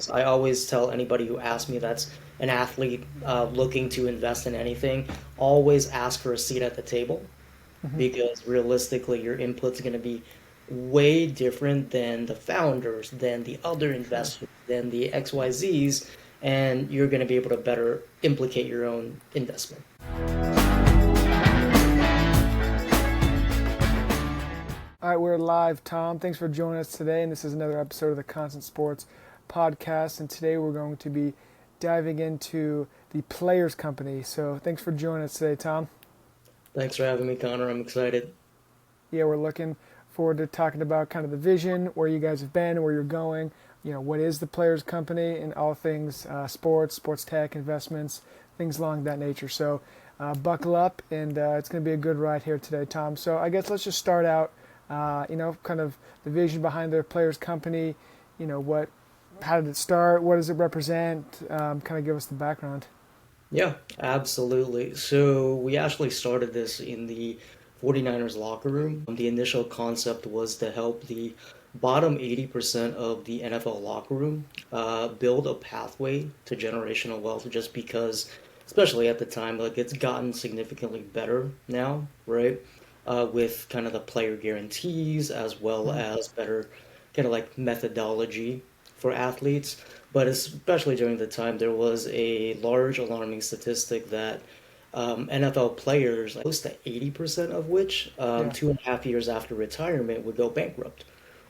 does. I always tell anybody who asks me that's an athlete looking to invest in anything, always ask for a seat at the table because realistically, your input's going to be way different than the founders, than the other Sure. investors, than the XYZs, and you're going to be able to better implicate your own investment. All right, we're live, Tom. Thanks for joining us today, and this is another episode of the Constant Sports podcast. And today we're going to be diving into the Players Company. So thanks for joining us today, Tom. Thanks for having me, Connor. I'm excited. Yeah, we're looking forward to talking about kind of the vision, where you guys have been, where you're going. You know, what is the Players Company, and all things sports, sports tech, investments, things along that nature. So buckle up, and it's going to be a good ride here today, Tom. So I guess let's just start out. Kind of the vision behind the Players Company. How did it start? What does it represent? Kind of give us the background. Yeah, absolutely. So we actually started this in the 49ers locker room. The initial concept was to help the bottom 80% of the NFL locker room build a pathway to generational wealth just because, especially at the time, like it's gotten significantly better now, right? With kind of the player guarantees as well as better kind of like methodology for athletes. But especially during the time, there was a large alarming statistic that NFL players, close to 80% of which, Yeah, 2.5 years after retirement, would go bankrupt,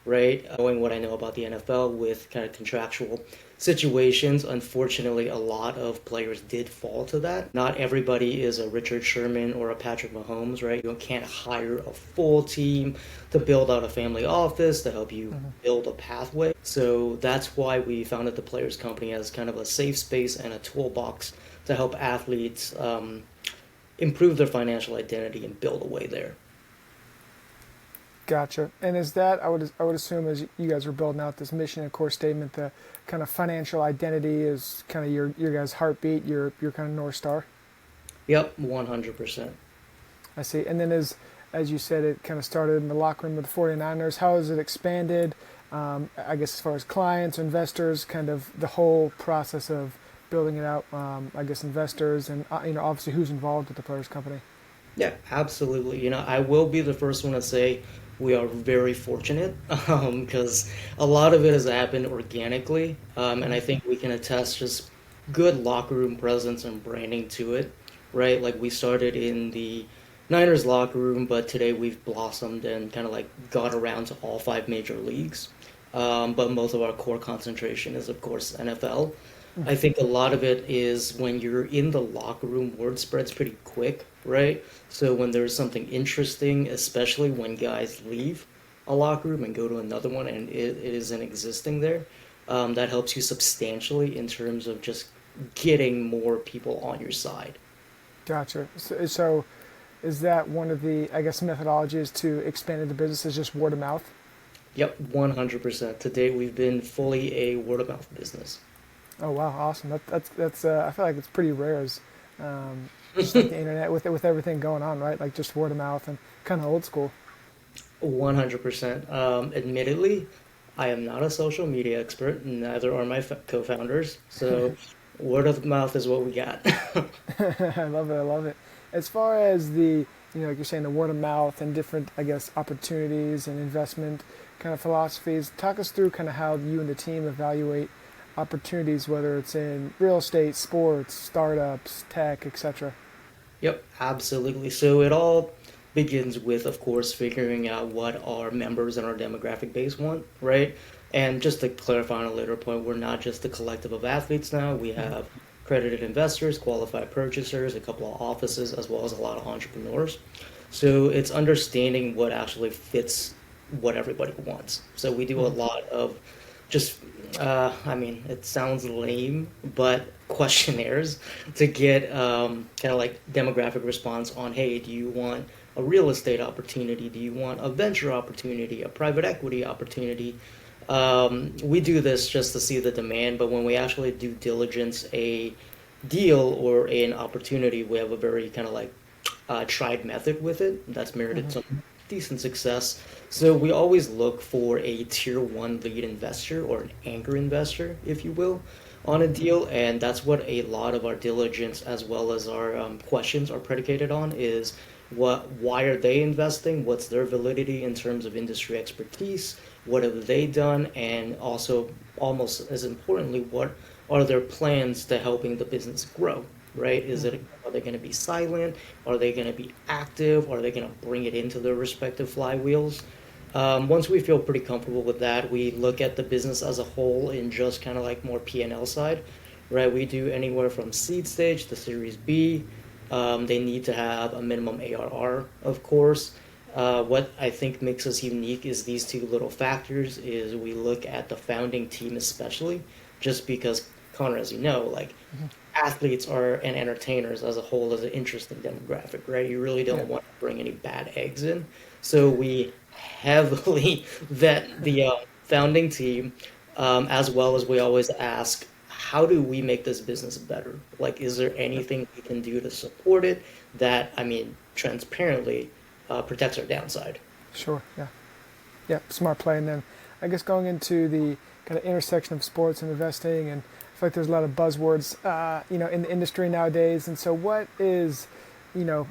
right? Knowing what I know about the NFL with kind of contractual situations, unfortunately, a lot of players did fall to that. Not everybody is a Richard Sherman or a Patrick Mahomes, right? You can't hire a full team to build out a family office to help you build a pathway. So that's why we founded the Players Company as kind of a safe space and a toolbox to help athletes improve their financial identity and build a way there. gotcha. And is that I would assume as you guys were building out this mission and core statement, the kind of financial identity is kind of your guys' heartbeat, your kind of north star. Yep, 100%. I see. And then as you said, it kind of started in the locker room of the 49ers. How has it expanded? I guess as far as clients, investors, kind of the whole process of building it out. I guess investors and obviously who's involved with the Players Company. Yeah, absolutely. I will be the first one to say we are very fortunate because a lot of it has happened organically. And I think we can attest just good locker room presence and branding to it, right? Like we started in the Niners locker room, but today we've blossomed and kind of like got around to all five major leagues. But most of our core concentration is, of course, NFL. I think a lot of it is when you're in the locker room, word spreads pretty quick, right? So when there's something interesting, especially when guys leave a locker room and go to another one and it isn't existing there, that helps you substantially in terms of just getting more people on your side. Gotcha. So is that one of the, I guess, methodologies to expand the business is just word of mouth? Yep, 100%. To date, we've been fully a word of mouth business. Oh wow, awesome. That's I feel like it's pretty rare as just like the internet with everything going on, right? Like just word of mouth and kind of old school. 100%. Admittedly, I am not a social media expert, neither are my co-founders. So word of mouth is what we got. I love it. I love it. As far as the, like you're saying, the word of mouth and different, I guess, opportunities and investment kind of philosophies, talk us through kind of how you and the team evaluate opportunities, whether it's in real estate, sports, startups, tech, etc. Yep, absolutely. So it all begins with, of course, figuring out what our members and our demographic base want, right? And just to clarify on a later point, we're not just a collective of athletes now. We have accredited investors, qualified purchasers, a couple of offices, as well as a lot of entrepreneurs. So it's understanding what actually fits what everybody wants. So we do a lot of just, I mean, it sounds lame, but questionnaires to get kind of like demographic response on, hey, do you want a real estate opportunity? Do you want a venture opportunity, a private equity opportunity? We do this just to see the demand, but when we actually do diligence a deal or an opportunity, we have a very kind of like tried method with it that's merited some decent success. So we always look for a tier one lead investor or an anchor investor, if you will, on a deal, and that's what a lot of our diligence as well as our questions are predicated on is why are they investing? What's their validity in terms of industry expertise? What have they done? And also, almost as importantly, what are their plans to helping the business grow? Right? Are they going to be silent? Are they going to be active? Are they going to bring it into their respective flywheels? Once we feel pretty comfortable with that, we look at the business as a whole in just kind of like more P&L side, right? We do anywhere from seed stage to Series B. They need to have a minimum ARR, of course. What I think makes us unique is these two little factors is we look at the founding team especially, just because Connor, as you know, like athletes are and entertainers as a whole is an interesting demographic, right? You really Yeah. don't want to bring any bad eggs in. So we heavily vet the founding team, as well as we always ask, how do we make this business better? Like, is there Yep. anything we can do to support it that, I mean, transparently protects our downside? Sure. Yeah. Yeah. Smart play. And then I guess going into the kind of intersection of sports and investing, and I feel like there's a lot of buzzwords, in the industry nowadays. And so, what is,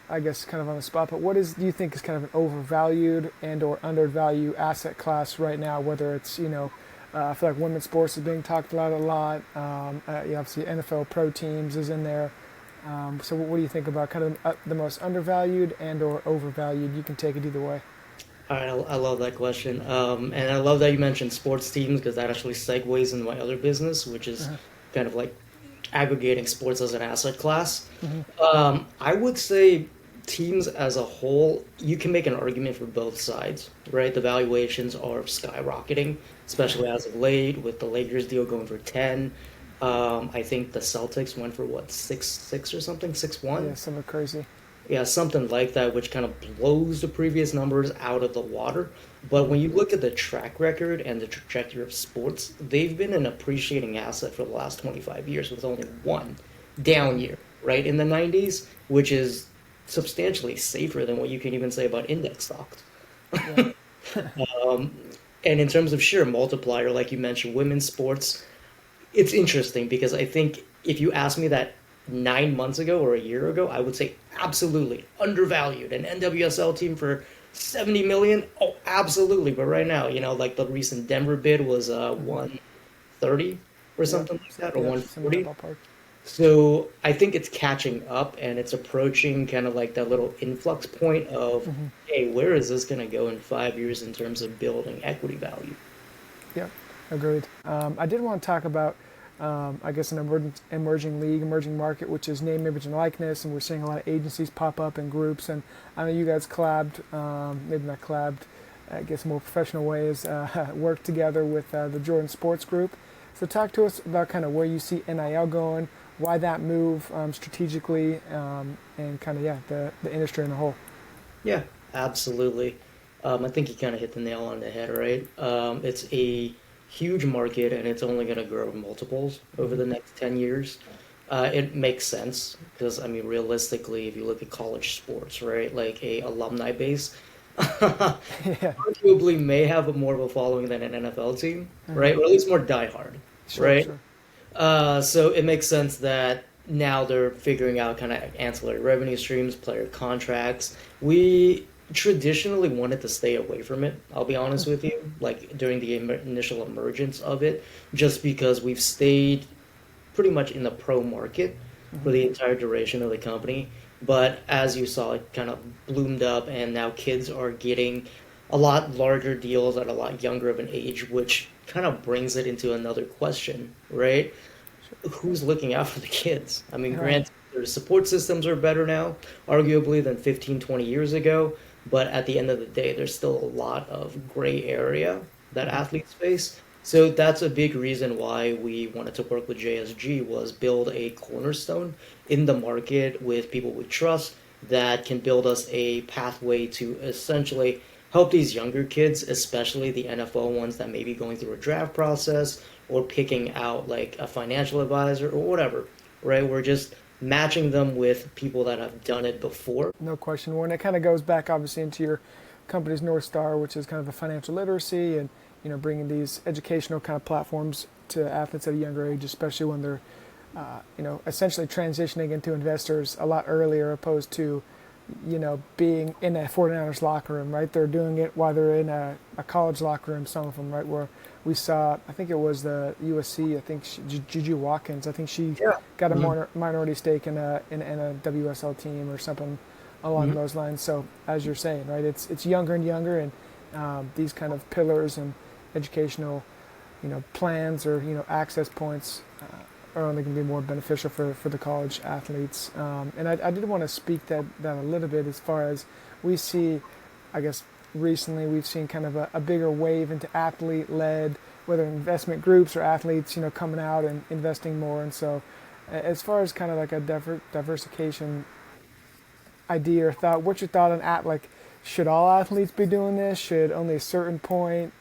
I guess kind of on the spot, but what is do you think is kind of an overvalued and or undervalued asset class right now? Whether it's I feel like women's sports is being talked about a lot. Obviously, NFL pro teams is in there. So, what do you think about kind of the most undervalued and or overvalued? You can take it either way. All right, I love that question. And I love that you mentioned sports teams because that actually segues into my other business, which is Uh-huh. kind of like aggregating sports as an asset class. Hmm. I would say teams as a whole, you can make an argument for both sides, right? The valuations are skyrocketing, especially as of late with the Lakers deal going for 10. I think the Celtics went for what, 6-6 or something, Yeah, 6-1? something crazy. Yeah, something like that, which kind of blows the previous numbers out of the water. But when you look at the track record and the trajectory of sports, they've been an appreciating asset for the last 25 years with only one down year, right? In the 90s, which is substantially safer than what you can even say about index stocks. Yeah. Um, and in terms of sheer multiplier, like you mentioned, women's sports, it's interesting because I think if you asked me that 9 months ago or a year ago, I would say absolutely undervalued. An NWSL team for 70 million? Oh, absolutely. But right now, like the recent Denver bid was Hmm. 130 or Yep. something like that, or Yep. Some in that 140. ballpark. So I think it's catching up and it's approaching kind of like that little influx point of, Hmm. hey, where is this going to go in 5 years in terms of building equity value? Yep. Agreed. I did want to talk about, I guess, an emerging league, emerging market, which is name, image, and likeness, and we're seeing a lot of agencies pop up in groups. And I know you guys collabed, maybe not collabed, I guess more professional ways, work together with the Jordan Sports Group. So talk to us about kind of where you see NIL going, why that move strategically, and kind of the industry in a whole. Yeah, absolutely. I think you kind of hit the nail on the head, right? It's a huge market and it's only going to grow multiples over Hmm. the next 10 years. It makes sense because, I mean, realistically, if you look at college sports, right, like a alumni base, Yeah. arguably may have a more of a following than an NFL team, Uh-huh. right? Or at least more diehard, Sure. right? Sure. So it makes sense that now they're figuring out kind of ancillary revenue streams, player contracts. We traditionally wanted to stay away from it, I'll be honest with you, like during the initial emergence of it, just because we've stayed pretty much in the pro market for Hmm. the entire duration of the company. But as you saw, it kind of bloomed up, and now kids are getting a lot larger deals at a lot younger of an age, which kind of brings it into another question, right? Who's looking out for the kids? I mean, Right. granted, their support systems are better now, arguably, than 15, 20 years ago, but at the end of the day, there's still a lot of gray area that Hmm. athletes face. So that's a big reason why we wanted to work with JSG was build a cornerstone in the market with people we trust that can build us a pathway to essentially help these younger kids, especially the NFL ones that may be going through a draft process or picking out like a financial advisor or whatever, right? We're just matching them with people that have done it before. No question. When it kind of goes back, obviously, into your company's North Star, which is kind of the financial literacy and bringing these educational kind of platforms to athletes at a younger age, especially when they're essentially transitioning into investors a lot earlier, opposed to being in a 49ers locker room, right? They're doing it while they're in a college locker room, some of them, right? Where we saw, I think it was the USC, I think Juju Watkins, I think she Yeah. got a Hmm. minority stake in a WSL team or something along Hmm. those lines. So as you're saying, right, it's younger and younger, and these kind of pillars and educational, plans or access points are only going to be more beneficial for the college athletes. And I did want to speak that a little bit as far as we see, I guess recently we've seen kind of a bigger wave into athlete-led, whether investment groups or athletes, coming out and investing more. And so as far as kind of like a diversification idea or thought, what's your thought on like, should all athletes be doing this? Should only a certain point?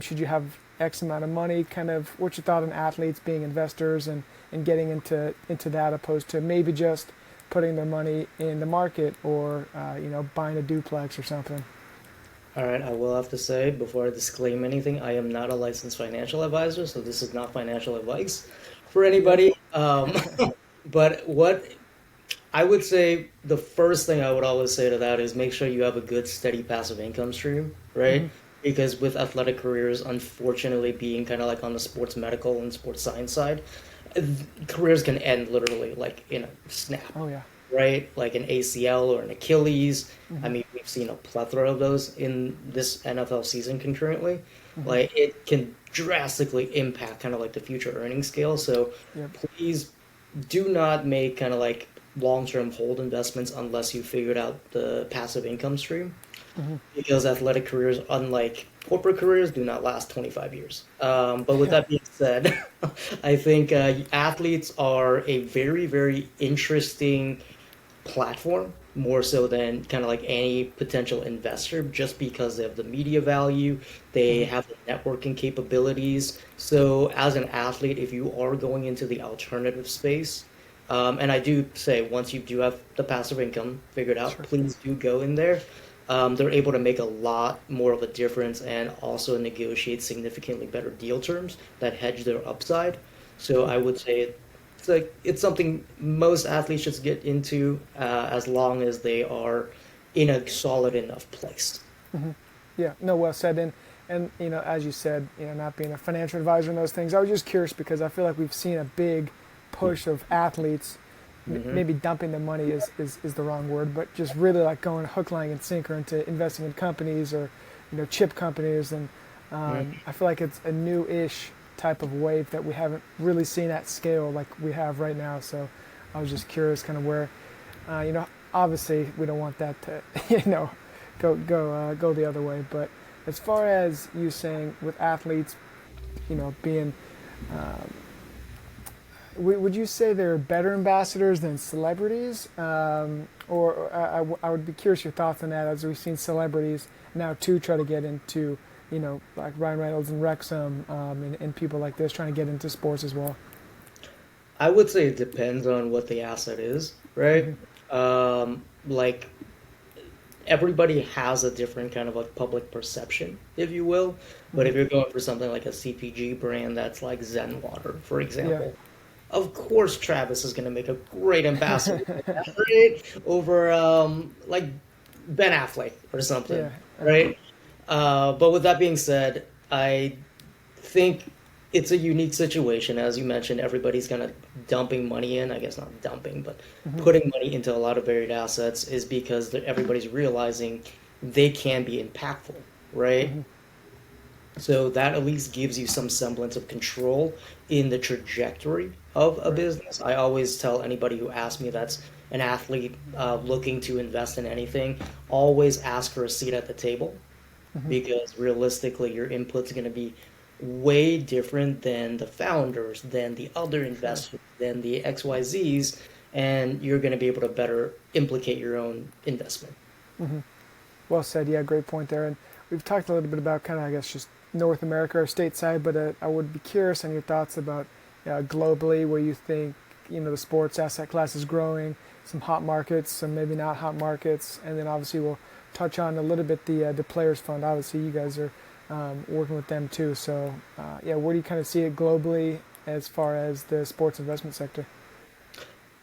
Should you have X amount of money? Kind of, what's your thought on athletes being investors and getting into that, opposed to maybe just putting their money in the market or buying a duplex or something? All right, I will have to say before I disclaim anything, I am not a licensed financial advisor, so this is not financial advice for Yep. anybody. But what I would say, the first thing I would always say to that is make sure you have a good, steady passive income stream, Hmm. right? Because with athletic careers, unfortunately, being kind of like on the sports medical and sports science side, uh, careers can end literally like in a snap, Oh yeah. right? Like an ACL or an Achilles. I Hmm. mean, we've seen a plethora of those in this NFL season concurrently. Hmm. Like it can drastically impact kind of like the future earnings scale. So Yep. please do not make kind of like long-term hold investments unless you figured out the passive income stream Hmm. because athletic careers, unlike corporate careers, do not last 25 years. But with Yeah. that being said, I think athletes are a very, very interesting platform, more so than kind of like any potential investor, just because they have the media value, they Hmm. have the networking capabilities. So, as an athlete, if you are going into the alternative space, and I do say once you do have the passive income figured out, Sure. please do go in there. They're able to make a lot more of a difference and also negotiate significantly better deal terms that hedge their upside. So Sure. I would say it's something most athletes should get into as long as they are in a solid enough place. Hmm. Yeah, no, well said. And as you said, not being a financial advisor and those things, I was just curious because I feel like we've seen a big push of athletes, Hmm. maybe dumping the money is the wrong word, but just really like going hook, line, and sinker into investing in companies or chip companies, and I feel like it's a new-ish type of wave that we haven't really seen at scale like we have right now. So I was just curious, kind of where, obviously we don't want that to, go the other way. But as far as you saying with athletes, being, would you say they're better ambassadors than celebrities? Or I would be curious your thoughts on that, as we've seen celebrities now too try to get into, like Ryan Reynolds and Wrexham, and people like this trying to get into sports as well. I would say it depends on what the asset is, right? Hmm. Like everybody has a different kind of like public perception, if you will. But Hmm. if you're going for something like a CPG brand that's like Zen Water, for Yeah. example, of course Travis is going to make a great ambassador for that, right? Over like Ben Affleck or something, Yeah. right? But with that being said, I think it's a unique situation. As you mentioned, everybody's kind of dumping money in. I guess not dumping, but Hmm. putting money into a lot of varied assets is because everybody's realizing they can be impactful, right? Hmm. So that at least gives you some semblance of control in the trajectory of a Right. business. I always tell anybody who asks me that's an athlete looking to invest in anything, always ask for a seat at the table Hmm. because realistically, your input's going to be way different than the founders, than the other Sure. investors, than the XYZs, and you're going to be able to better implicate your own investment. Hmm. Well said. Yeah, great point there. And we've talked a little bit about kind of, I guess, just North America or stateside, but I would be curious on your thoughts about globally, where you think the sports asset class is growing, some hot markets, some maybe not hot markets, and then obviously we'll touch on a little bit the Players Fund. Obviously, you guys are working with them too. So, yeah, where do you kind of see it globally as far as the sports investment sector?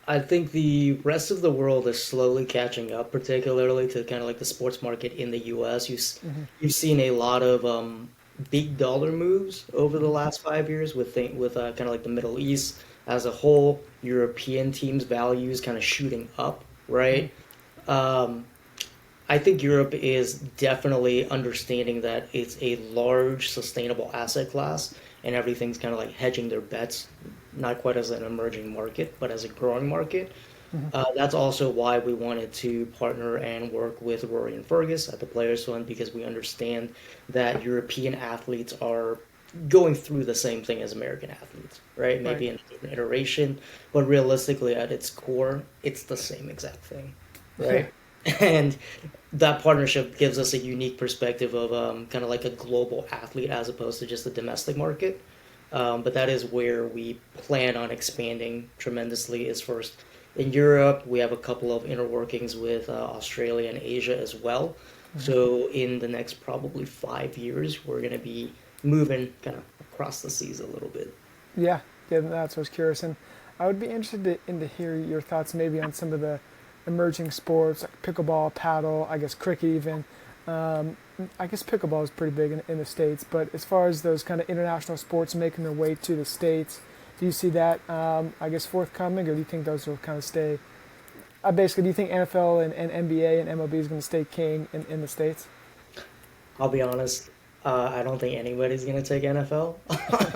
I think the rest of the world is slowly catching up, particularly to kind of like the sports market in the US. Mm-hmm. You've seen a lot of big dollar moves over the Mm-hmm. last 5 years with kind of like the Middle East as a whole, European teams' values kind of shooting up, Mm-hmm. right? Um, I think Europe is definitely understanding that it's a large, sustainable asset class, and everything's kind of like hedging their bets, not quite as an emerging market, but as a growing market. Mm-hmm. That's also why we wanted to partner and work with Rory and Fergus at the Players Fund because we understand that European athletes are going through the same thing as American athletes, right? Right. Maybe in a different iteration, but realistically, at its core, it's the same exact thing, Yeah. right? And that partnership gives us a unique perspective of kind of like a global athlete as opposed to just the domestic market. But that is where we plan on expanding tremendously. Is first in Europe. We have a couple of inner workings with Australia and Asia as well. Mm-hmm. So in the next probably 5 years, we're going to be moving kind of across the seas a little bit. Yeah. Yeah. That's what I was curious, and I would be interested to hear your thoughts maybe on some of the emerging sports like pickleball, paddle, I guess cricket even. Um, I guess pickleball is pretty big in the states, but as far as those kind of international sports making their way to the states, do you see that I guess forthcoming, or do you think those will kind of stay? Basically, do you think NFL and NBA and MLB is going to stay king in the states? I'll be honest. I don't think anybody's going to take NFL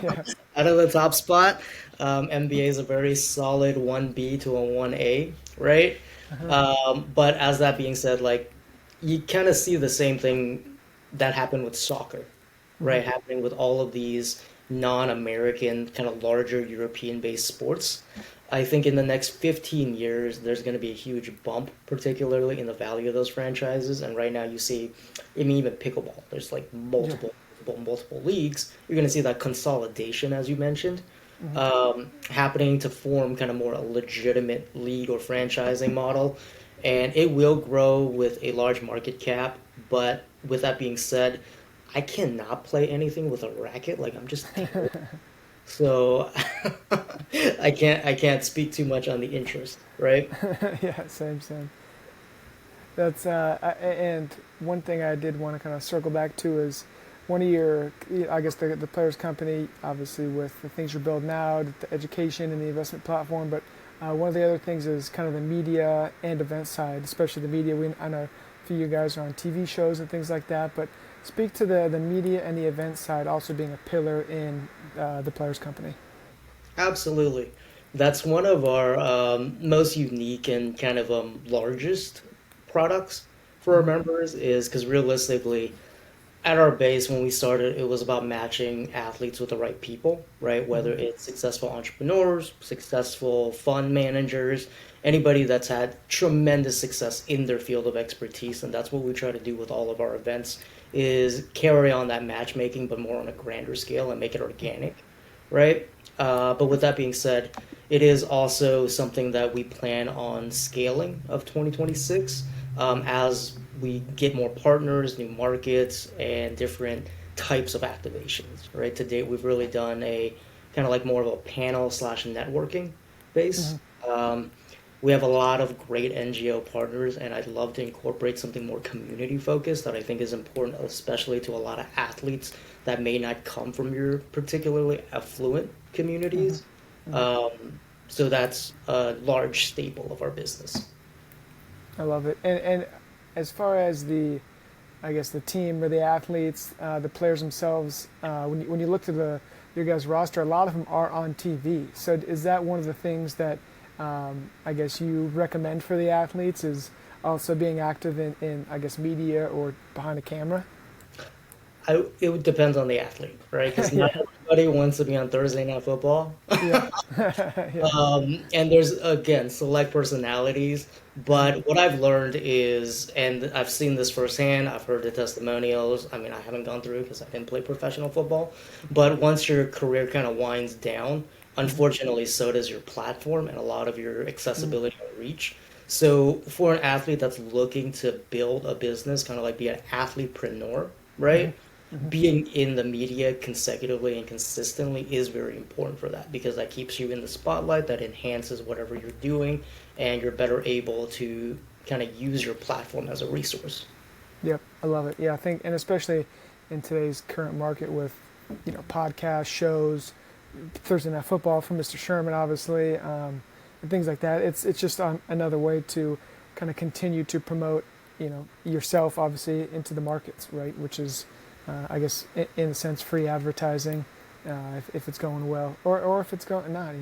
Yeah. out of the top spot. NBA is a very solid 1B to a 1A, right? Uh-huh. But as that being said, like you kind of see the same thing that happened with soccer, Mm-hmm. right? Happening with all of these non-American, kind of larger European-based sports. I think in the next 15 years, there's going to be a huge bump, particularly in the value of those franchises. And right now, you see, I mean, even pickleball, there's like Yeah. multiple leagues. You're going to see that consolidation, as you mentioned, Mm-hmm. happening to form kind of more a legitimate league or franchising model. And it will grow with a large market cap. But with that being said, I cannot play anything with a racket. Like I'm just terrible. So I can't speak too much on the interest, right? Yeah. Same. Same. That's and one thing I did want to kind of circle back to is one of your, I guess the players company, obviously with the things you're building out, the education and the investment platform, but one of the other things is kind of the media and event side, especially the media. I know a few of you guys are on TV shows and things like that, but speak to the media and the event side also being a pillar in the players company. Absolutely. That's one of our most unique and kind of largest products for our Mm-hmm. members is because realistically, at our base when we started, it was about matching athletes with the right people, right? Mm-hmm. Whether it's successful entrepreneurs, successful fund managers, anybody that's had tremendous success in their field of expertise, and that's what we try to do with all of our events is carry on that matchmaking, but more on a grander scale and make it organic, right? But with that being said, it is also something that we plan on scaling of 2026 as we get more partners, new markets, and different types of activations. Right to date, we've really done a kind of like more of a panel slash networking base. Mm-hmm. Um, we have a lot of great NGO partners, and I'd love to incorporate something more community focused that I think is important, especially to a lot of athletes that may not come from your particularly affluent Mm-hmm. communities. Mm-hmm. So that's a large staple of our business. I love it. And as far as the, I guess the team or the athletes, the players themselves, when you look to your guys' roster, a lot of them are on TV. So is that one of the things that I guess you recommend for the athletes is also being active in I guess media or behind a camera? It would depend on the athlete, right? Because not Yeah. everybody wants to be on Thursday Night Football. Yeah. Yeah. And there's, again, select personalities. Uh-huh. But what I've learned is, and I've seen this firsthand, I've heard the testimonials. I mean, I haven't gone through because I didn't play professional football. But once your career kind of winds down, Mm-hmm. unfortunately, so does your platform and a lot of your Mm-hmm. accessibility and reach. So for an athlete that's looking to build a business, kind of like be an athletepreneur, Hmm. right? Hmm. Being in the media consecutively and consistently is very important for that because that keeps you in the spotlight, that enhances whatever you're doing, and you're better able to kind of use your platform as a resource. Yep, I love it. Yeah, I think, and especially in today's current market with, podcasts, shows, Thursday Night Football from Mr. Sherman, obviously, and things like that. It's just another way to kind of continue to promote, yourself, obviously, into the markets, right? Which is, I guess, in a sense, free advertising. If it's going well, or if it's going not,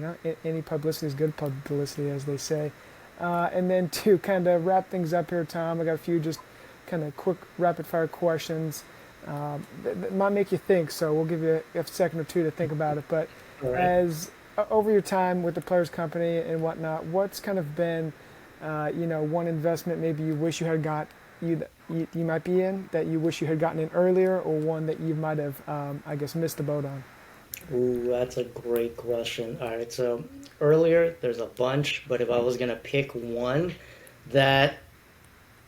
any publicity is good publicity, as they say. And then to kind of wrap things up here, Tom, I got a few just kind of quick rapid fire questions that might make you think. So we'll give you a second or two to think about it. But All right. as over your time with the Players Company and whatnot, what's kind of been, one investment maybe you wish you had got you might be in that you wish you had gotten in earlier, or one that you might have, I guess, missed the boat on. Ooh, that's a great question. All right, so earlier there's a bunch, but if I was gonna pick one that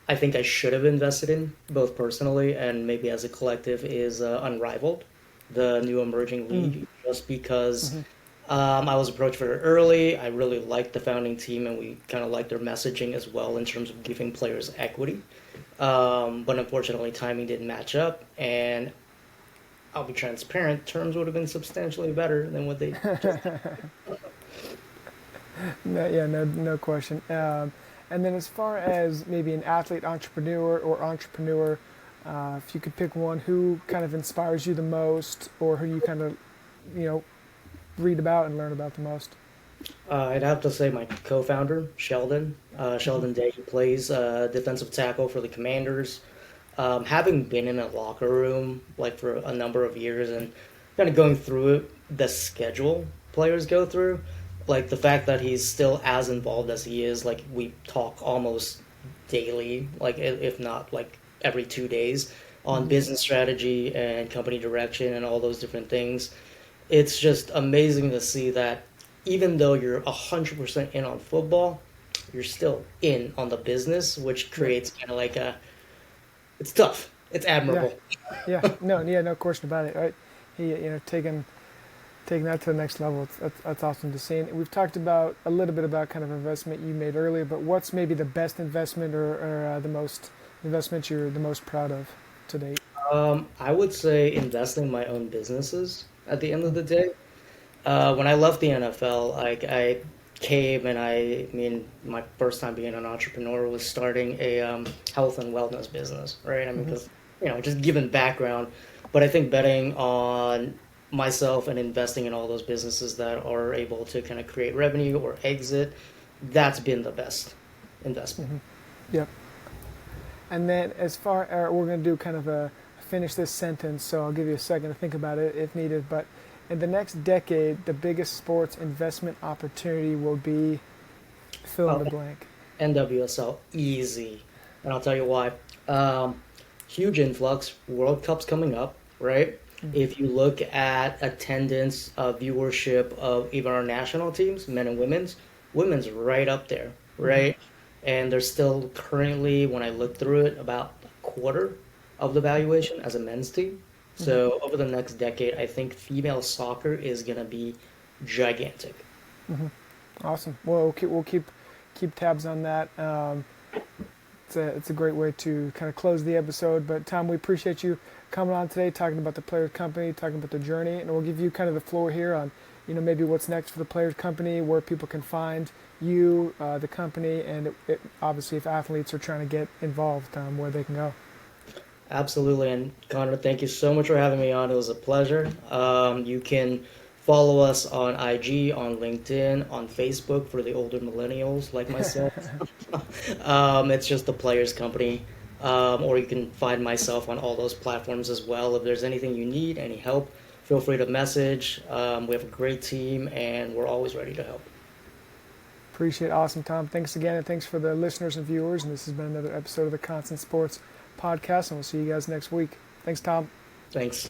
I think I should have invested in, both personally and maybe as a collective, is Unrivaled, the new emerging Mm. league, just because Hmm. I was approached very early. I really liked the founding team, and we kind of liked their messaging as well in terms of giving players equity. But unfortunately, timing didn't match up, and I'll be transparent, terms would have been substantially better than what they just. No, yeah, no question. And then as far as maybe an athlete, entrepreneur, if you could pick one, who kind of inspires you the most, or who you kind of, you know, read about and learn about the most? I'd have to say my co-founder, Sheldon. Hmm. Sheldon Day, he plays defensive tackle for the Commanders. Having been in a locker room like for a number of years and kind of going through it, the schedule players go through, like the fact that he's still as involved as he is, like we talk almost daily, like if not like every 2 days on Hmm. business strategy and company direction and all those different things. It's just amazing to see that even though you're 100% in on football, you're still in on the business, which Yep. creates kind of like a, it's tough. It's Yeah. admirable. Yeah. No. Yeah. No question about it. Right. He, taking that to the next level. That's awesome to see. And we've talked about a little bit about kind of investment you made earlier, but what's maybe the best investment, or the most investment you're the most proud of to date? I would say investing in my own businesses at the end of Mm. the day. When I left the NFL, I came and I mean, my first time being an entrepreneur was starting a health and wellness business, right? I mean, Hmm. because, just given background, but I think betting on myself and investing in all those businesses that are able to kind of create revenue or exit, that's been the best investment. Hmm. Yep. And then as far, we're going to do kind of a finish this sentence, so I'll give you a second to think about it if needed. But in the next decade, the biggest sports investment opportunity will be fill in Oh, the blank. NWSL, easy. And I'll tell you why. Um, Huge influx. World Cup's coming up, right? Mm. If you look at attendance, viewership of even our national teams, men and women's right up there, Hmm. right? And there's still currently, when I look through it, about a quarter of the valuation as a men's team. Hmm. So over the next decade, I think female soccer is going to be gigantic. Hmm. Awesome. Well, we'll keep tabs on that. It's a great way to kind of close the episode. But Tom, we appreciate you coming on today, talking about the Players Company, talking about the journey, and we'll give you kind of the floor here on, maybe what's next for the Players Company, where people can find you, the company, and obviously if athletes are trying to get involved, where they can go. Absolutely. And Connor, thank you so much for having me on. It was a pleasure. You can follow us on IG, on LinkedIn, on Facebook for the older millennials like myself. It's just the Players Company. Or you can find myself on all those platforms as well. If there's anything you need, any help, feel free to message. We have a great team and we're always ready to help. Appreciate it. Awesome, Tom. Thanks again, and thanks for the listeners and viewers. And this has been another episode of the Constant Sports Podcast, and we'll see you guys next week. Thanks, Tom. Thanks.